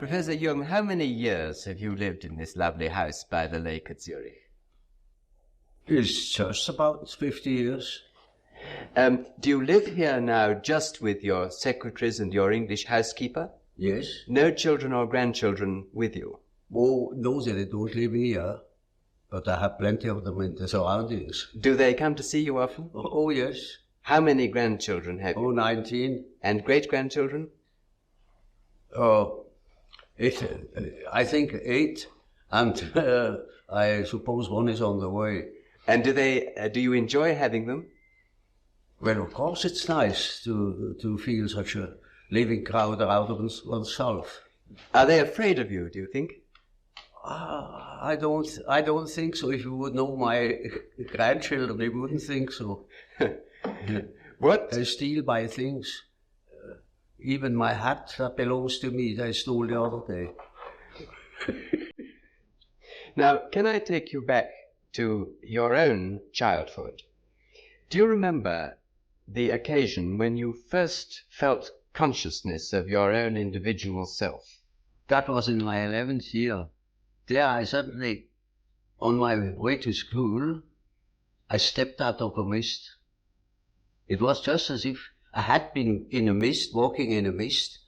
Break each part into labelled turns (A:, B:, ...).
A: Professor Jung, how many years have you lived in this lovely house by the lake at Zurich?
B: It's just about 50 years.
A: Do you live here now just with your secretaries and your English housekeeper?
B: Yes.
A: No children or grandchildren with you?
B: Oh, no, they don't live here, but I have plenty of them in the surroundings.
A: Do they come to see you often?
B: Oh, yes.
A: How many grandchildren have you?
B: Oh, 19.
A: And great-grandchildren?
B: Oh, I think 8, and I suppose one is on the way.
A: And do you enjoy having them?
B: Well, of course it's nice to feel such a living crowd around oneself.
A: Are they afraid of you, do you think?
B: I don't think so. If you would know my grandchildren, they wouldn't think so.
A: What?
B: They steal my things. Even my hat that belongs to me, they stole the other day.
A: Now, can I take you back to your own childhood? Do you remember the occasion when you first felt consciousness of your own individual self?
B: That was in my 11th year. There I suddenly, on my way to school, I stepped out of a mist. It was just as if I had been in a mist, walking in a mist,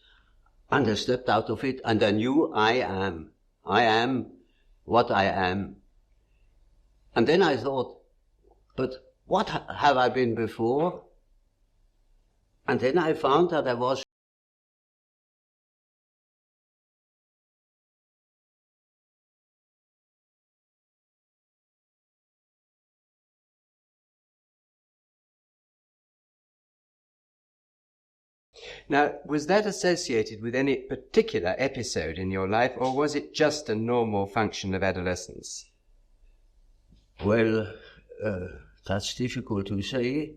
B: and I stepped out of it, and I knew I am what I am. And then I thought, but what have I been before? And then I found that I was
A: Now, was that associated with any particular episode in your life, or was it just a normal function of adolescence?
B: Well, that's difficult to say.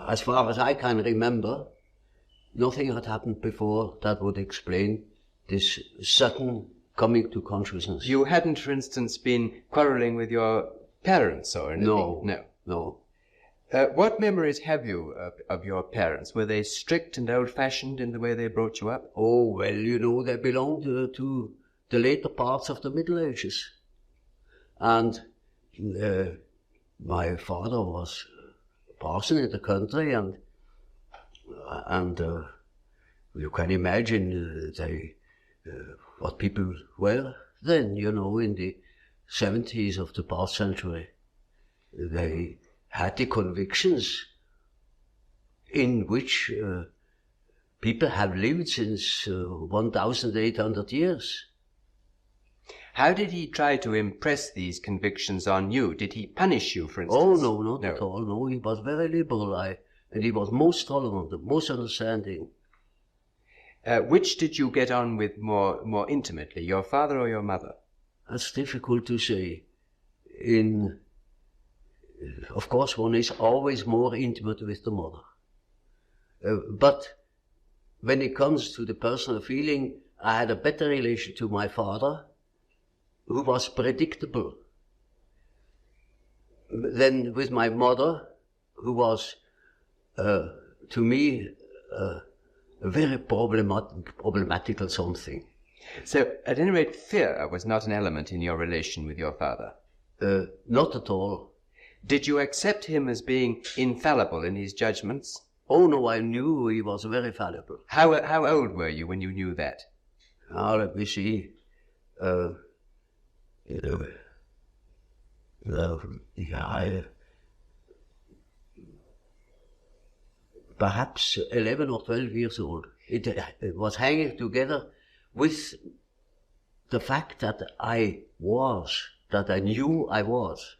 B: As far as I can remember, nothing had happened before that would explain this sudden coming to consciousness.
A: You hadn't, for instance, been quarrelling with your parents or anything?
B: No.
A: What memories have you of your parents? Were they strict and old-fashioned in the way they brought you up?
B: Oh, well, you know, they belonged to the later parts of the Middle Ages. And my father was a parson in the country, and you can imagine what people were then, you know, in the 70s of the past century. They had the convictions in which people have lived since 1,800 years.
A: How did he try to impress these convictions on you? Did he punish you, for instance?
B: Oh, no, not at all. No, he was very liberal, and he was most tolerant, most understanding.
A: Which did you get on with more intimately, your father or your mother?
B: That's difficult to say. Of course, one is always more intimate with the mother. But when it comes to the personal feeling, I had a better relation to my father, who was predictable, than with my mother, who was, to me, a very problematical something.
A: So, at any rate, fear was not an element in your relation with your father?
B: Not at all.
A: Did you accept him as being infallible in his judgments?
B: Oh, no, I knew he was very fallible.
A: How old were you when you knew that?
B: Now, let me see. Perhaps 11 or 12 years old. It was hanging together with the fact that I knew I was.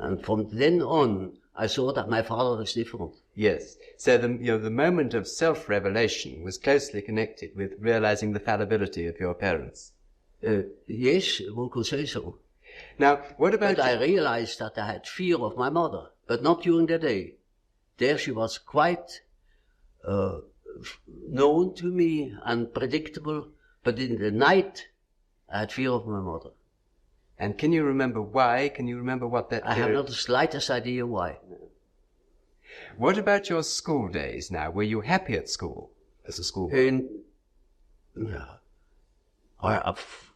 B: And from then on, I saw that my father was different.
A: Yes. So the moment of self-revelation was closely connected with realizing the fallibility of your parents.
B: Yes, one could say so.
A: Now, what about...
B: But I realized that I had fear of my mother, but not during the day. There she was quite known to me and predictable, but in the night I had fear of my mother.
A: And can you remember why? Can you remember what that...
B: I have not the slightest idea why.
A: What about your school days now? Were you happy at school as a schoolboy?
B: In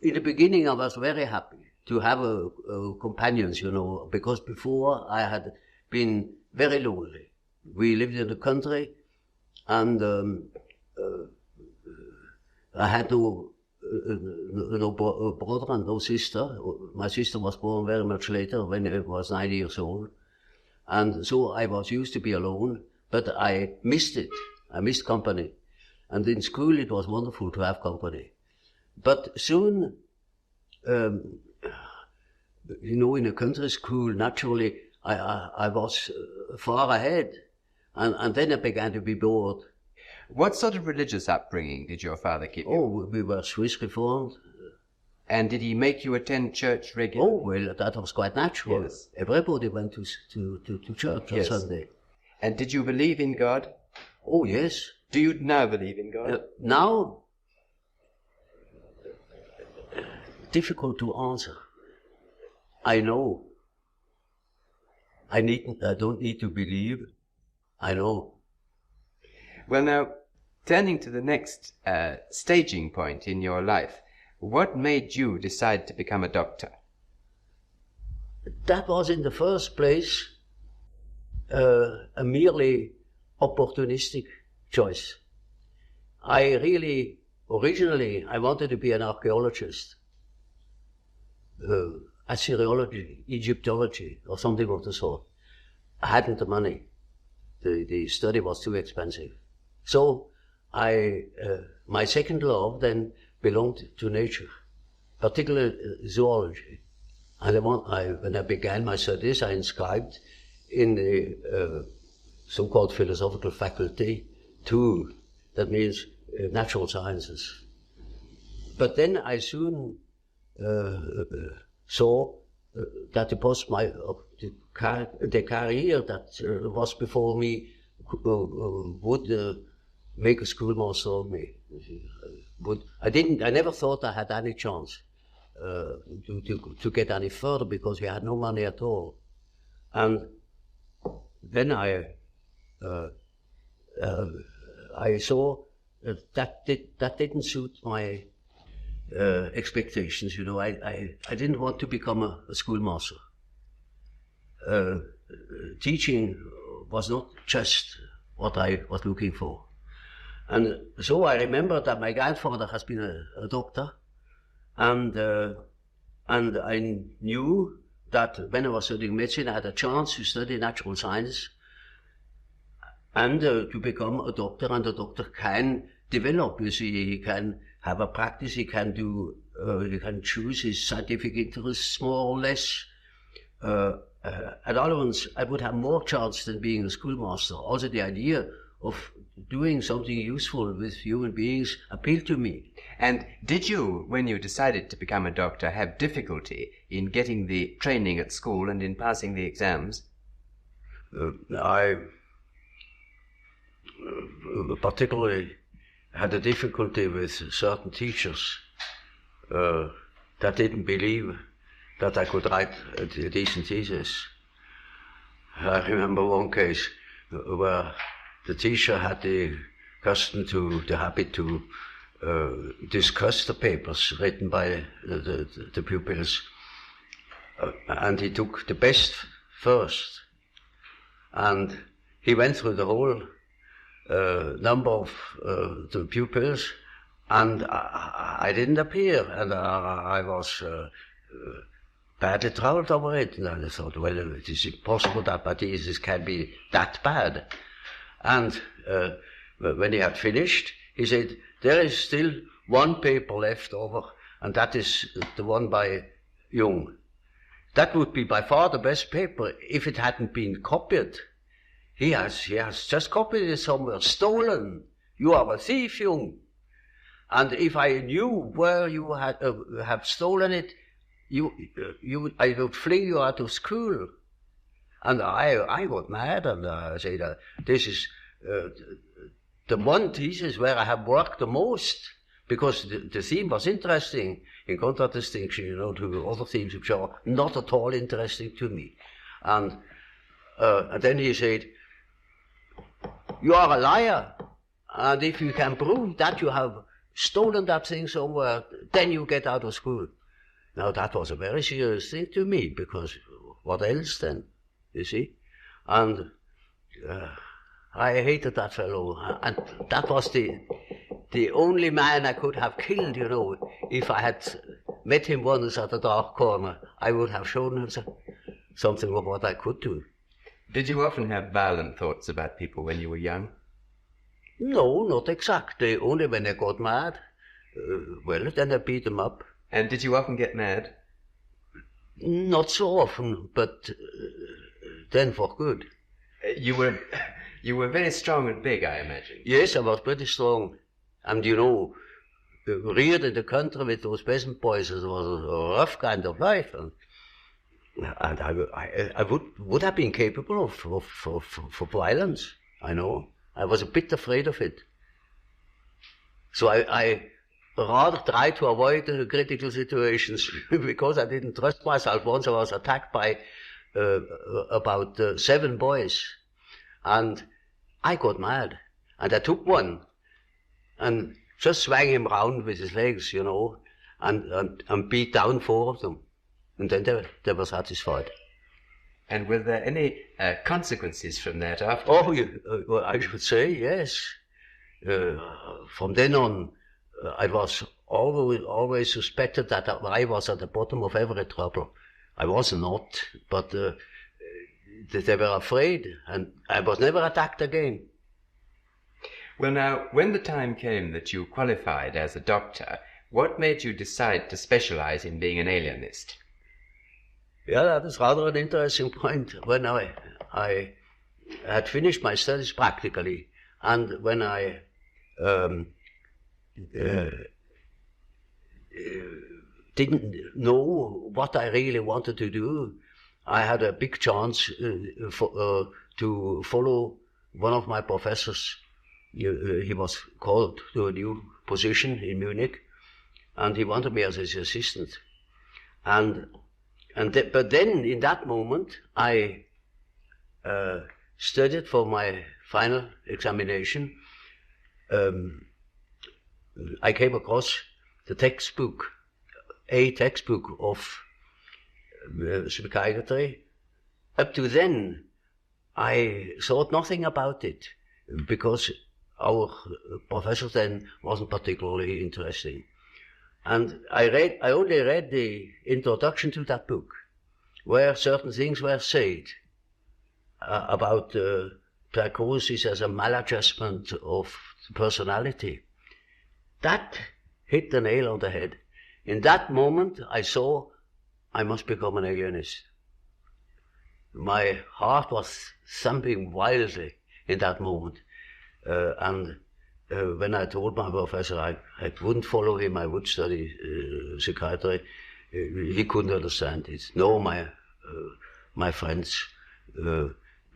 B: the beginning, I was very happy to have companions, you know, because before I had been very lonely. We lived in the country, and I had no brother and no sister. My sister was born very much later, when I was 9 years old. And so I was used to be alone, but I missed it. I missed company. And in school it was wonderful to have company. But soon, you know, in a country school, naturally, I was far ahead. And then I began to be bored.
A: What sort of religious upbringing did your father give you?
B: Oh, we were Swiss Reformed.
A: And did he make you attend church regularly?
B: Oh, well, that was quite natural.
A: Yes.
B: Everybody went to church on Sunday.
A: And did you believe in God?
B: Oh, yes.
A: Do you now believe in God?
B: Now, difficult to answer. I know. I don't need to believe. I know.
A: Well, now, turning to the next staging point in your life, what made you decide to become a doctor?
B: That was in the first place a merely opportunistic choice. Originally, I wanted to be an archaeologist, Assyriology, Egyptology, or something of the sort. I hadn't the money. The study was too expensive. So my second love then belonged to nature, particularly zoology. And when I began my studies, I inscribed in the so-called philosophical faculty 2, that means natural sciences. But then I soon saw that the career that was before me would make a schoolmaster of me. I never thought I had any chance to get any further, because we had no money at all. And then I saw that didn't suit my expectations. You know, I didn't want to become a schoolmaster. Teaching was not just what I was looking for. And so I remember that my grandfather has been a doctor, and I knew that when I was studying medicine, I had a chance to study natural science and to become a doctor. And a doctor can develop. You see, he can have a practice. He can choose his scientific interests more or less. At all events, I would have more chance than being a schoolmaster. Also, the idea of doing something useful with human beings appealed to me.
A: And did you, when you decided to become a doctor, have difficulty in getting the training at school and in passing the exams?
B: I particularly had a difficulty with certain teachers that didn't believe that I could write a decent thesis. I remember one case where the teacher had the habit to discuss the papers written by the pupils, and he took the best first, and he went through the whole number of the pupils, and I didn't appear, and I was badly troubled over it. And I thought, well, it is impossible that my thesis can be that bad. And when he had finished, he said, there is still one paper left over, and that is the one by Jung. That would be by far the best paper if it hadn't been copied. He has just copied it somewhere, stolen. You are a thief, Jung. And if I knew where you have stolen it, I would fling you out of school. And I got mad, and I said, this is the one thesis where I have worked the most, because the theme was interesting, in contradistinction, you know, to other themes which are not at all interesting to me. And then he said, you are a liar. And if you can prove that you have stolen that thing somewhere, then you get out of school. Now that was a very serious thing to me, because what else then, you see? And I hated that fellow, and that was the only man I could have killed, you know. If I had met him once at a dark corner, I would have shown him something of what I could do.
A: Did you often have violent thoughts about people when you were young?
B: No, not exactly. Only when I got mad. Well, then I beat them up.
A: And did you often get mad?
B: Not so often, but then for good.
A: You were very strong and big, I imagine.
B: Yes, I was pretty strong. And you know, reared in the country with those peasant boys, it was a rough kind of life. And I would have been capable of violence, I know. I was a bit afraid of it. So I rather tried to avoid critical situations because I didn't trust myself. Once I was attacked by about 7 boys, and I got mad. And I took one and just swung him round with his legs, you know, and beat down 4 of them. And then they were satisfied.
A: And were there any consequences from that after?
B: Oh, well, I should say yes. From then on, I was always suspected that I was at the bottom of every trouble. I was not, but they were afraid, and I was never attacked again.
A: Well, now, when the time came that you qualified as a doctor, what made you decide to specialize in being an alienist?
B: Yeah, that is rather an interesting point. When I had finished my studies practically, and when I didn't know what I really wanted to do, I had a big chance to follow one of my professors. He was called to a new position in Munich, and he wanted me as his assistant. But then, in that moment, I studied for my final examination. I came across the textbook, a textbook of psychiatry. Up to then, I thought nothing about it, because our professor then wasn't particularly interesting. And I only read the introduction to that book, where certain things were said about psychosis as a maladjustment of personality. That hit the nail on the head. In that moment, I saw I must become an alienist. My heart was thumping wildly in that moment. When I told my professor I wouldn't follow him, I would study psychiatry, he couldn't understand it. No, my friends,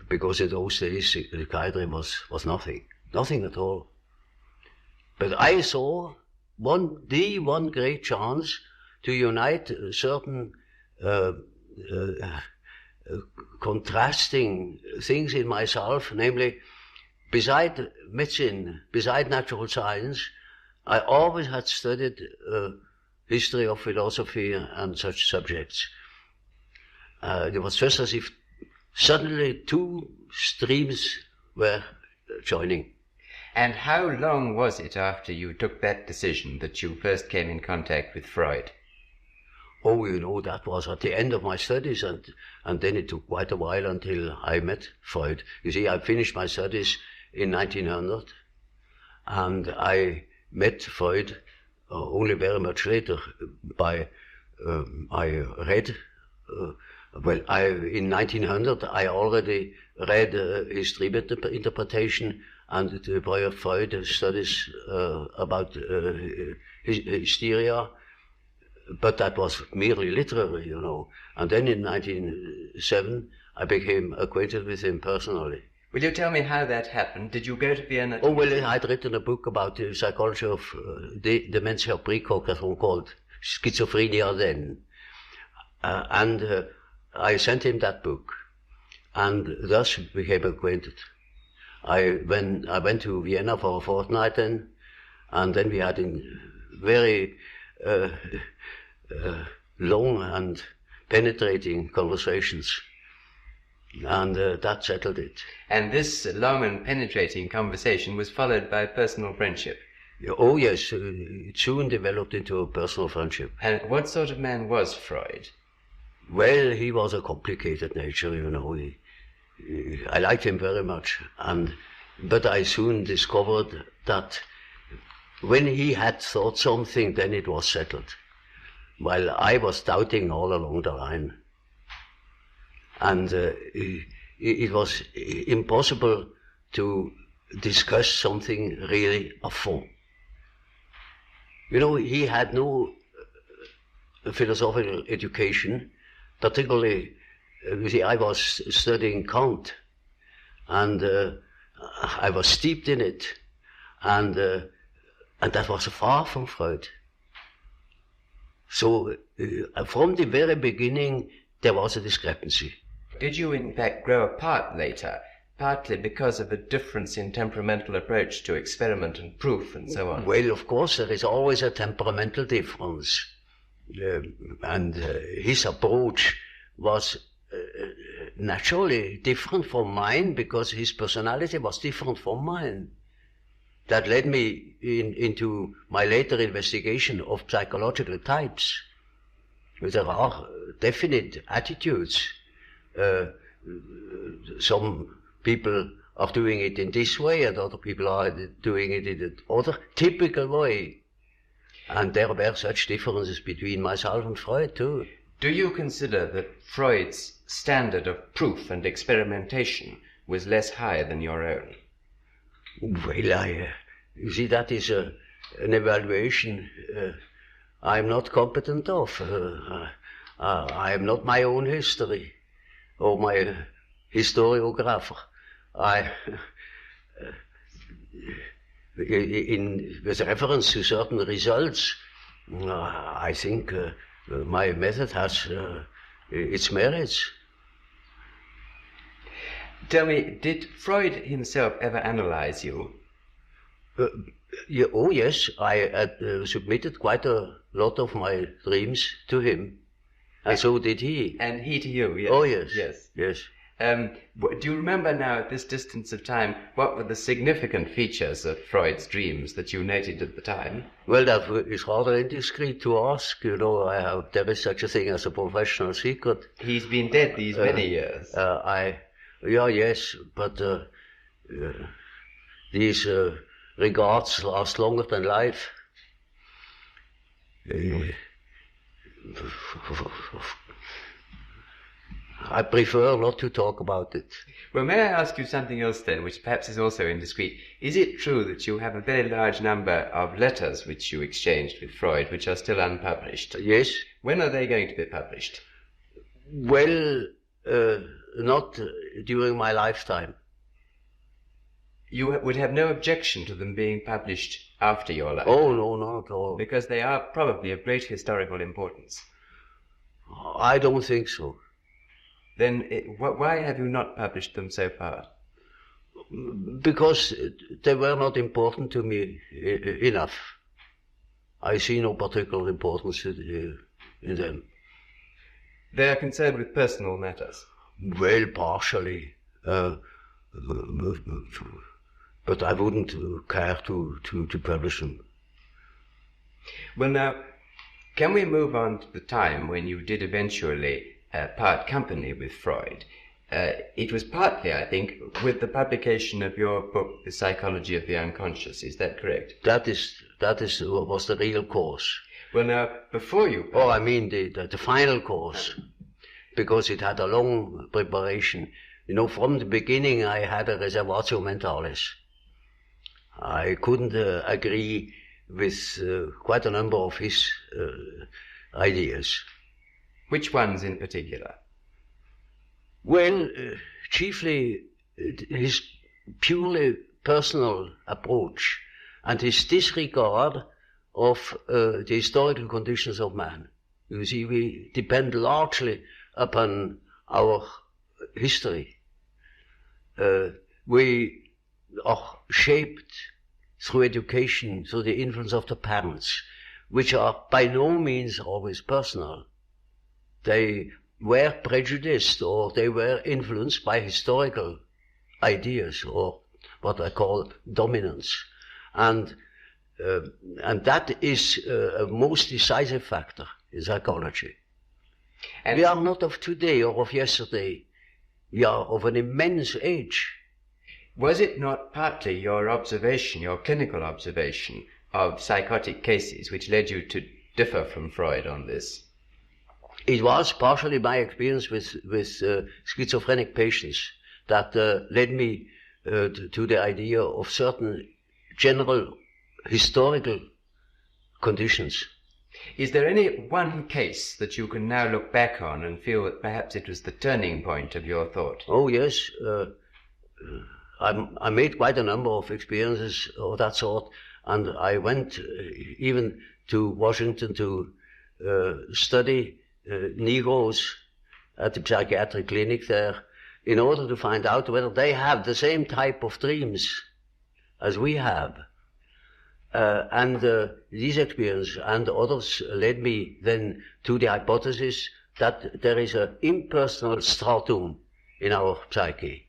B: because in those days psychiatry was nothing at all. But I saw the one great chance to unite certain contrasting things in myself, namely, beside medicine, beside natural science, I always had studied history of philosophy and such subjects. It was just as if suddenly 2 streams were joining.
A: And how long was it after you took that decision that you first came in contact with Freud?
B: Oh, you know, that was at the end of my studies, and then it took quite a while until I met Freud. You see, I finished my studies in 1900, and I met Freud only very much later. I read, in 1900 I already read his dream interpretation and the Freud studies about hysteria, but that was merely literary, you know. And then in 1907 I became acquainted with him personally.
A: Will you tell me how that happened? Did you go to Vienna?
B: Oh, well, I'd written a book about the psychology of dementia precox, as one called schizophrenia then. And I sent him that book, and thus became acquainted. I went to Vienna for a fortnight then, and then we had very long and penetrating conversations, and that settled it.
A: And this long and penetrating conversation was followed by personal friendship.
B: Oh yes, it soon developed into a personal friendship.
A: And what sort of man was Freud?
B: Well, he was a complicated nature, you know. I liked him very much, but I soon discovered that when he had thought something, then it was settled, while I was doubting all along the line. And it was impossible to discuss something really à fond. You know, he had no philosophical education, particularly, you see, I was studying Kant, and I was steeped in it, and that was far from Freud. So from the very beginning, there was a discrepancy.
A: Did you in fact grow apart later, partly because of a difference in temperamental approach to experiment and proof and so on?
B: Well, of course, there is always a temperamental difference. And his approach was naturally different from mine, because his personality was different from mine. That led me into my later investigation of psychological types. There are definite attitudes. Some people are doing it in this way, and other people are doing it in the other typical way. And there were such differences between myself and Freud too.
A: Do you consider that Freud's standard of proof and experimentation was less high than your own?
B: Well, you see, that is an evaluation I'm not competent of. I am not my own history or my historiographer. With reference to certain results, I think my method has its merits.
A: Tell me, did Freud himself ever analyze you?
B: Oh yes, I had submitted quite a lot of my dreams to him, and so did he.
A: And he to you, yes.
B: Oh yes,
A: yes.
B: Yes.
A: Do you remember now, at this distance of time, what were the significant features of Freud's dreams that you noted at the time?
B: Well, that is rather indiscreet to ask. You know, there is such a thing as a professional secret.
A: He's been dead these many years.
B: Yes, but these regards last longer than life. I prefer not to talk about it.
A: Well, may I ask you something else then, which perhaps is also indiscreet? Is it true that you have a very large number of letters which you exchanged with Freud, which are still unpublished?
B: Yes.
A: When are they going to be published?
B: Well, not during my lifetime.
A: You would have no objection to them being published after your life?
B: Oh, no, not at all.
A: Because they are probably of great historical importance.
B: I don't think so.
A: Then why have you not published them so far?
B: Because they were not important to me enough. I see no particular importance in them.
A: They are concerned with personal matters?
B: Well, partially. But I wouldn't care to publish them.
A: Well now, can we move on to the time when you did eventually part company with Freud? It was partly, I think, with the publication of your book, The Psychology of the Unconscious. Is that correct?
B: That was the real cause.
A: Well now, before you...
B: Oh, I mean the final cause, because it had a long preparation. You know, from the beginning I had a reservatio mentalis. I couldn't agree with quite a number of his ideas.
A: Which ones in particular?
B: Well, chiefly his purely personal approach and his disregard of the historical conditions of man. You see, we depend largely upon our history. We are shaped through education, through the influence of the parents, which are by no means always personal. They were prejudiced, or they were influenced by historical ideas, or what I call dominance. And that is a most decisive factor in psychology. And we are not of today or of yesterday. We are of an immense age.
A: Was it not partly your observation, your clinical observation of psychotic cases, which led you to differ from Freud on this?
B: It was partially my experience with schizophrenic patients that led me to the idea of certain general historical conditions.
A: Is there any one case that you can now look back on and feel that perhaps it was the turning point of your thought?
B: Oh, yes. I made quite a number of experiences of that sort, and I went even to Washington to study Negroes at the psychiatric clinic there in order to find out whether they have the same type of dreams as we have. These experiences and others led me then to the hypothesis that there is an impersonal stratum in our psyche.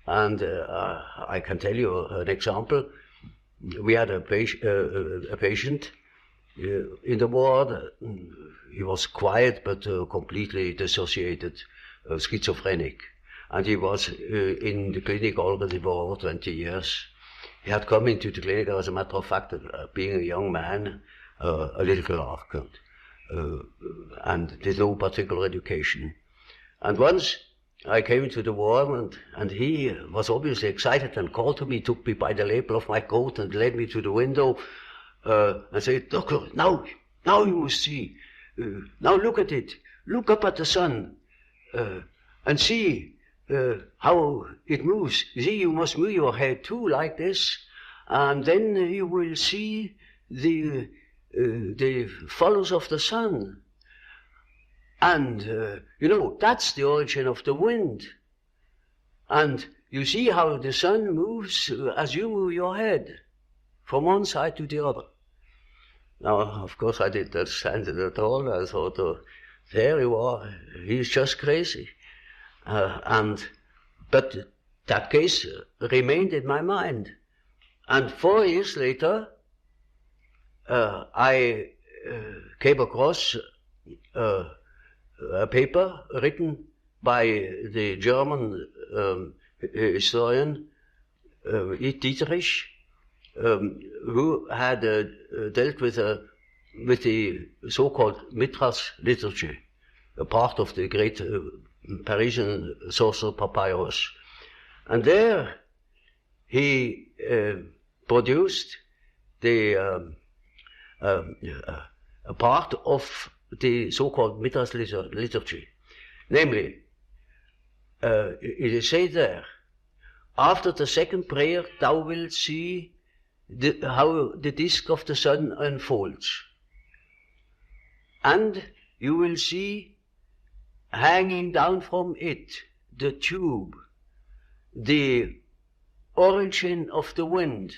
B: And I can tell you an example. We had a patient in the ward. He was quiet but completely dissociated, schizophrenic. And he was in the clinic already for over 20 years. He had come into the clinic, as a matter of fact, being a young man, a little clerk, and did no particular education. And once I came into the ward, and he was obviously excited and called to me, took me by the lapel of my coat and led me to the window and said, "Doctor, now you must see. Now look at it. Look up at the sun and see how it moves. See, you must move your head too, like this, and then you will see the follows of the sun. And, that's the origin of the wind. And you see how the sun moves as you move your head from one side to the other." Now, of course, I didn't understand it at all. I thought, there you are, he's just crazy. But that case remained in my mind. And 4 years later, I came across a paper written by the German historian Dietrich, who had dealt with the so-called Mithras liturgy, a part of the great Parisian sorcerer Papyrus. And there he produced a part of the so-called Mithras liturgy. Namely, it is said there, after the second prayer thou wilt see how the disk of the sun unfolds. And you will see hanging down from it the tube, the origin of the wind.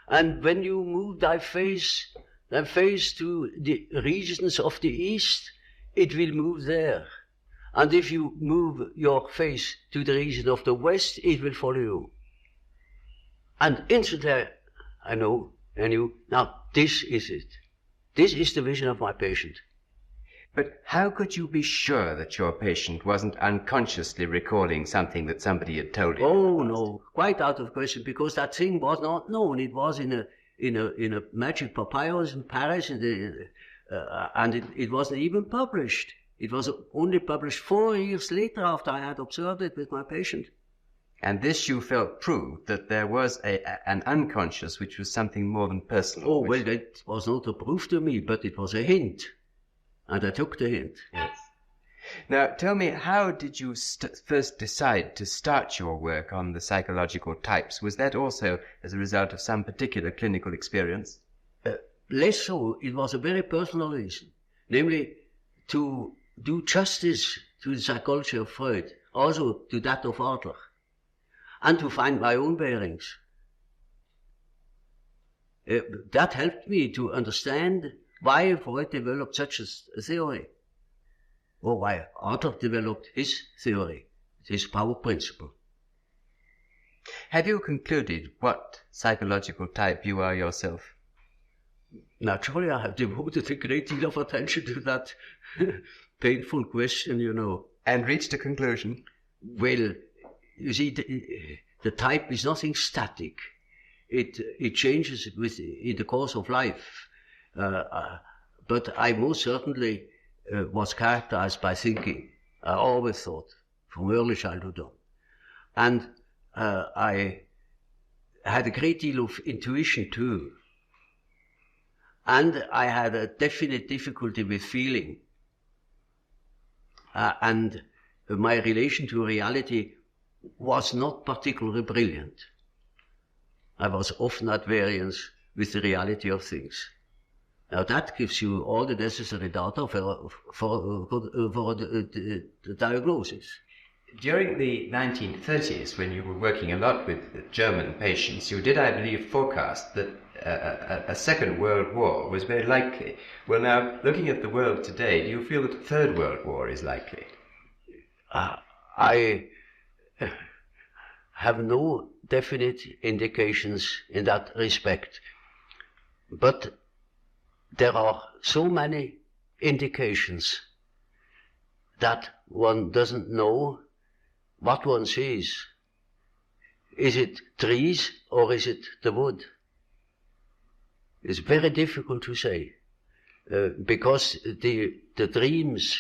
B: And when you move thy face to the regions of the east, it will move there. And if you move your face to the region of the west, it will follow you. And instantly I knew, now this is it. This is the vision of my patient.
A: But how could you be sure that your patient wasn't unconsciously recalling something that somebody had told him?
B: Oh no, quite out of question, because that thing was not known. It was in a magic papyrus in Paris, and it wasn't even published. It was only published 4 years later after I had observed it with my patient.
A: And this you felt proved that there was an unconscious which was something more than personal.
B: Oh, well, that was not a proof to me, but it was a hint. And I took the hint.
A: Yes. Now, tell me, how did you first decide to start your work on the psychological types? Was that also as a result of some particular clinical experience?
B: Less so. It was a very personal reason. Namely, to do justice to the psychology of Freud, also to that of Adler. and to find my own bearings. That helped me to understand why Freud developed such a theory, or why Arthur developed his theory, his power principle.
A: Have you concluded what psychological type you are yourself?
B: Naturally, I have devoted a great deal of attention to that painful question, you know.
A: And reached a conclusion?
B: Well, you see, the type is nothing static. It changes in the course of life. But I most certainly was characterized by thinking. I always thought, from early childhood on. And I had a great deal of intuition too. And I had a definite difficulty with feeling. And my relation to reality was not particularly brilliant. I was often at variance with the reality of things. Now that gives you all the necessary data for the diagnosis.
A: During the 1930s, when you were working a lot with German patients, you did, I believe, forecast that a Second World War was very likely. Well, now, looking at the world today, do you feel that a Third World War is likely?
B: I have no definite indications in that respect. But there are so many indications that one doesn't know what one sees. Is it trees or is it the wood? It's very difficult to say, because the dreams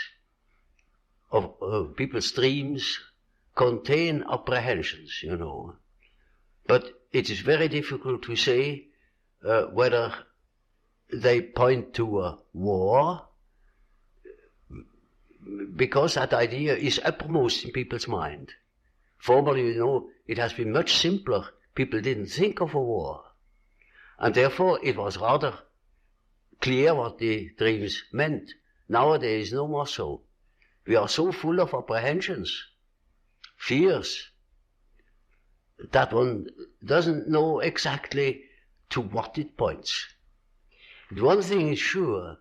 B: of people's dreams contain apprehensions, you know. But it is very difficult to say whether they point to a war, because that idea is uppermost in people's mind. Formerly, you know, it has been much simpler. People didn't think of a war. And therefore, it was rather clear what the dreams meant. Nowadays, no more so. We are so full of apprehensions, fears, that one doesn't know exactly to what it points. But one thing is sure,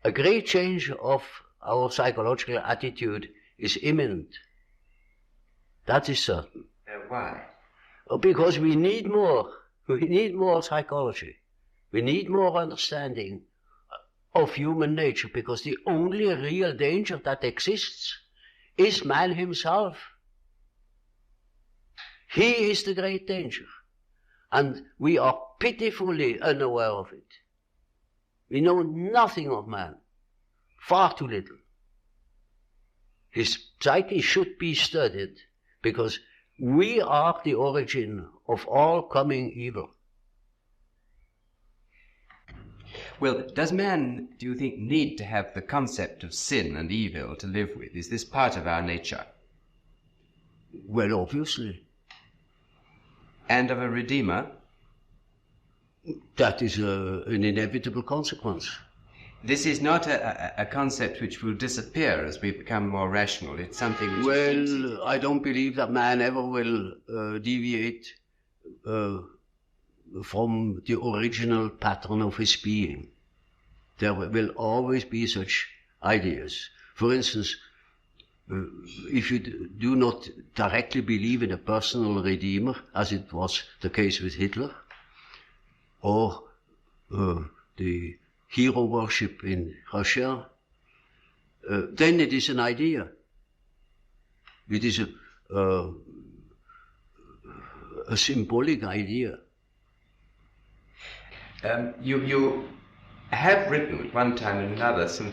B: a great change of our psychological attitude is imminent. That is certain.
A: Why?
B: Because we need more. We need more psychology. We need more understanding of human nature, because the only real danger that exists is man himself. He is the great danger. And we are pitifully unaware of it. We know nothing of man. Far too little. His psyche should be studied, because we are the origin of all coming evil.
A: Well, does man, do you think, need to have the concept of sin and evil to live with? Is this part of our nature?
B: Well, obviously.
A: And of a redeemer?
B: That is an inevitable consequence.
A: This is not a concept which will disappear as we become more rational. It's something which...
B: Well, I don't believe that man ever will deviate from the original pattern of his being. There will always be such ideas. For instance, if you do not directly believe in a personal redeemer, as it was the case with Hitler, or the hero worship in Russia, then it is an idea. It is a symbolic idea.
A: You have written at one time and another some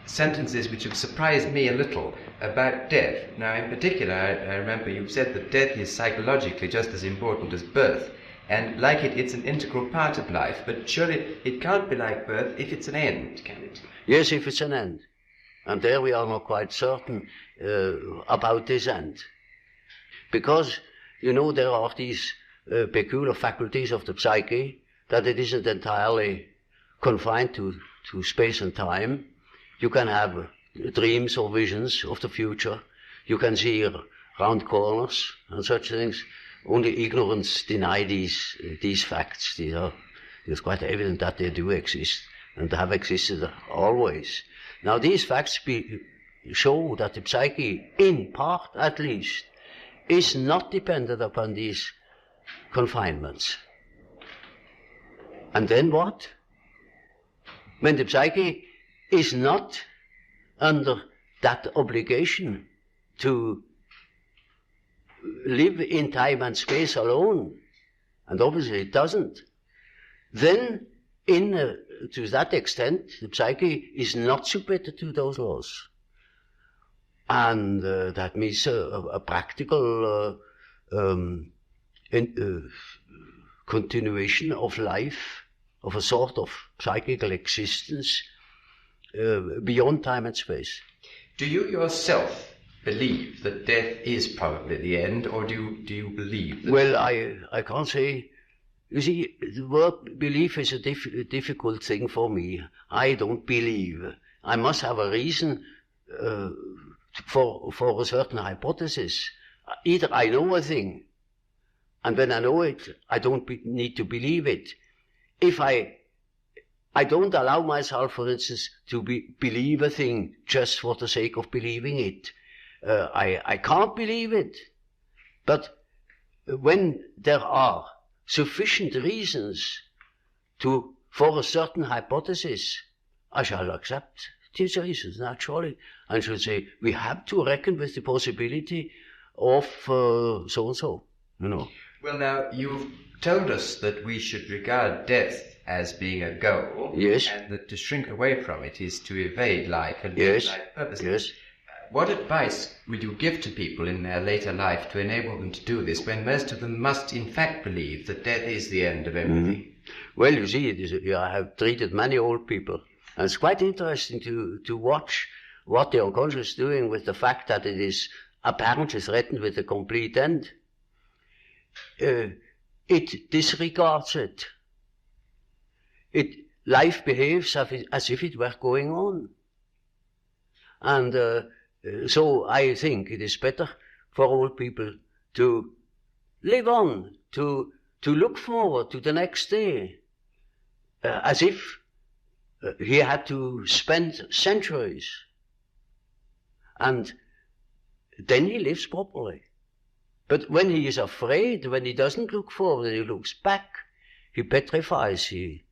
A: sentences which have surprised me a little about death. Now, in particular, I remember you've said that death is psychologically just as important as birth, and like it, it's an integral part of life, but surely it can't be like birth if it's an end, can it?
B: Yes, if it's an end. And there we are not quite certain about this end. Because, you know, there are these peculiar faculties of the psyche, that it isn't entirely confined to space and time. You can have dreams or visions of the future. You can see round corners and such things. Only ignorance deny these facts. It's quite evident that they do exist and have existed always. Now these facts show that the psyche, in part at least, is not dependent upon these confinements. And then what? When the psyche is not under that obligation to live in time and space alone, and obviously it doesn't, then to that extent the psyche is not submitted to those laws. And that means a practical continuation of life, of a sort of psychical existence beyond time and space.
A: Do you yourself believe that death is probably the end, or do you believe that?
B: Well, I can't say. You see, the word belief is a difficult thing for me. I don't believe. I must have a reason for a certain hypothesis. Either I know a thing, and when I know it, I don't need to believe it. If I don't allow myself, for instance, to believe a thing just for the sake of believing it. I can't believe it. But when there are sufficient reasons for a certain hypothesis, I shall accept these reasons, naturally, and should say, we have to reckon with the possibility of so-and-so, you know.
A: Well, now, you've told us that we should regard death as being a goal,
B: yes,
A: and that to shrink away from it is to evade life and
B: yes,
A: live life purposely.
B: Yes.
A: What advice would you give to people in their later life to enable them to do this, when most of them must in fact believe that death is the end of everything?
B: Mm-hmm. Well, you see, I have treated many old people, and it's quite interesting to watch what the unconscious is doing with the fact that it is apparently threatened with a complete end. It disregards it. Life behaves as if it were going on. And so I think it is better for old people to live on, to look forward to the next day, as if he had to spend centuries. And then he lives properly. But when he is afraid, when he doesn't look forward, he looks back, he petrifies, he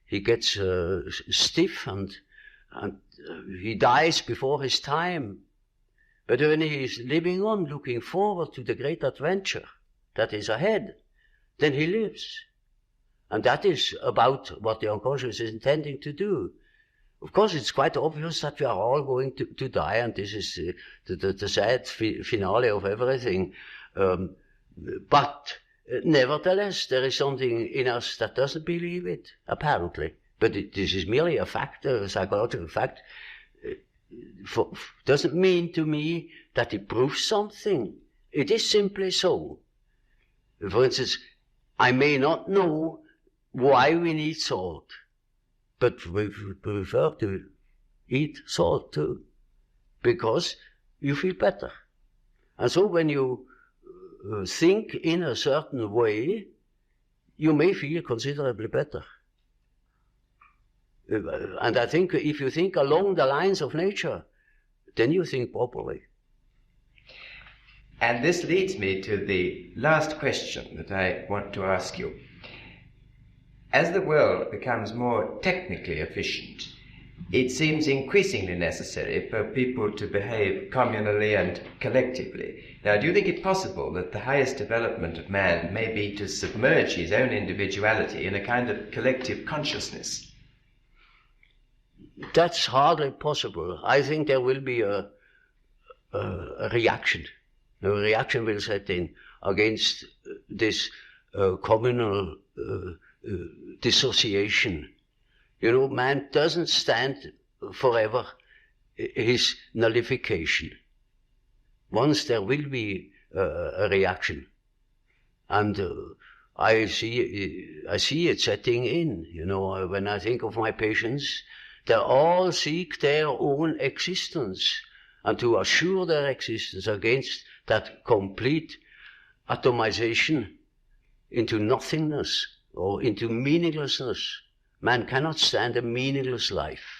B: gets stiff and he dies before his time. But when he is living on, looking forward to the great adventure that is ahead, then he lives. And that is about what the unconscious is intending to do. Of course, it's quite obvious that we are all going to die, and this is the sad finale of everything. But nevertheless, there is something in us that doesn't believe it, apparently. But this is merely a fact, a psychological fact. Doesn't mean to me that it proves something. It is simply so. For instance, I may not know why we need salt, but we prefer to eat salt too, because you feel better. And so when you think in a certain way, you may feel considerably better. And I think if you think along the lines of nature, then you think properly.
A: And this leads me to the last question that I want to ask you. As the world becomes more technically efficient, it seems increasingly necessary for people to behave communally and collectively. Now, do you think it possible that the highest development of man may be to submerge his own individuality in a kind of collective consciousness?
B: That's hardly possible. I think there will be a reaction. A reaction will set in against this communal dissociation. You know, man doesn't stand forever his nullification. Once there will be a reaction, and I see it setting in. You know, when I think of my patients, they all seek their own existence, and to assure their existence against that complete atomization into nothingness or into meaninglessness. Man cannot stand a meaningless life.